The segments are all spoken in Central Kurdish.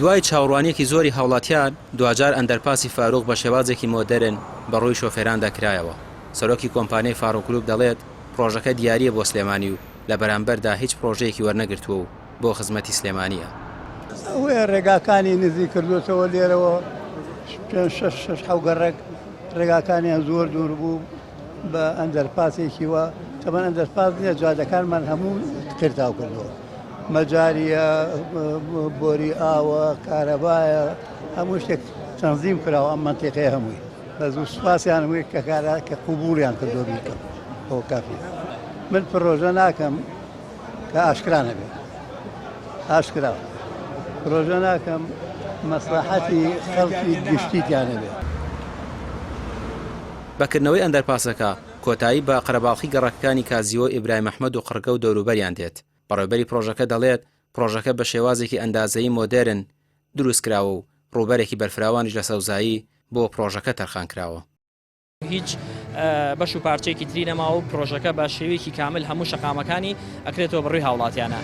دوای چاوەڕوانیەکی زۆری هاوڵاتیان دوجار ئەندەرپاسی فاروق بە شێوازێکی مۆدەرن بەڕووی شۆفێران دەکرایەوە. سەرۆکی کۆمپانیای فاروق گروپ دەڵێت پرۆژەکە دیاریە بۆ سلێمانی و لە بەرامبەردا هیچ پرۆژەیەکی وەرنەگرتووە و بۆ خزمەتی سلێمانیە. ئەوێ ڕێگاکانی نزی کردوتەوە لێرەوە 6 گەڕێک ڕێگاکانیان زۆر دوور بوو بە ئەندەرپاسێکی وە تەمەەن ئەندەرپاس نیە جادەکانمان هەموو کرداو کردەوە مەجاریە بۆری ئاوە کارەبایە هەموو شتێک تەنزیم کراوە ئەم منتیقەیە هەمووی بە زوو سوپاسیان هەمووی کە کارا کە قوبوڵیان کردو بیکەم ئەو کافی من پرۆژە ناکەم کە ئاشکرا نەبێت ئاشکرا پرۆژە ناکەم مەسلحەتی خەڵکی گشتیتیان نەبێت. بەکردنەوەی ئەندەرپاسەکە کۆتایی بە قەرەباڵخی گەڕەکەکانی کازیۆ ئیبراهیم ئەحمەد و قڕگە و دەوروبەریان دێت. بەڕێوەبەری پرۆژەکە دەڵێت پرۆژەکە بە شێوازێکی ئەندازەیی مۆدێرن دروستکراوە و ڕووبەرێکی بەرفراوانیش لە سەوزایی بۆ پرۆژەکە تەرخان کراوە. هیچ بەش و پارچەیەکی تری نەماوە و پرۆژەکە بە شێوەیەکی کامل هەموو شەقامەکانی ئەکرێتەوە بەڕووی هاوڵاتیانە.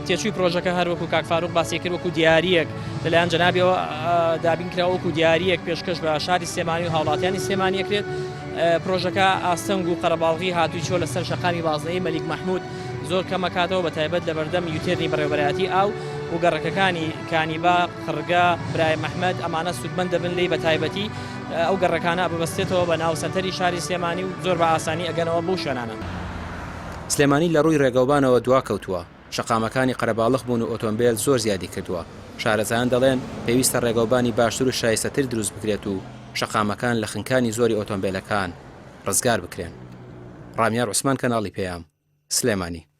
تێچووی پرۆژەکە هەر وەکو کاک فاروق باسی کرد وەکو دیاریەک لەلایەن جەنابیەوە دابینکراوە وەکو دیاریەک پێشکەش بە شاری سلێمانی و هاوڵاتیانی سلێمانی ئەکرێت. پرۆژەکە ئاستەنگ و قەرەباڵغی هاتووی چۆ لەسەر شەقامی بازنەی مەلیک مەحموود زۆر کەمەکاتەوە بە تایبەت لە بەردەم یوتێرنی بەڕێوەبەرایەتی ئاو و گەڕەکەکانی کانیبا قڕگە برای محمد ئەمانە سوودمەند دەبن لێی بە تایبەتی ئەو گەڕەکانە ببەستێتەوە بە ناو سەنتەری شاری سلێمانی و زۆر بە ئاسانی ئەگەنەوە بۆ شوێنانە. سلێمانی لە ڕووی ڕێگەوبانەوە دواکەوتووە. شەقامەکانی قەرەباڵغ بوون و ئۆتۆمبیل زۆر زیادی کردووە. شارەزایان دەڵێن پێویستە ڕێگەوبانی باشتر و شایستەتر دروست بکرێت و شەقامەکان لە خنکانی زۆری ئۆتۆمبیلەکان ڕزگار بکرێن. ڕامیار عوسمان کەناڵی پێیام سلێمانی.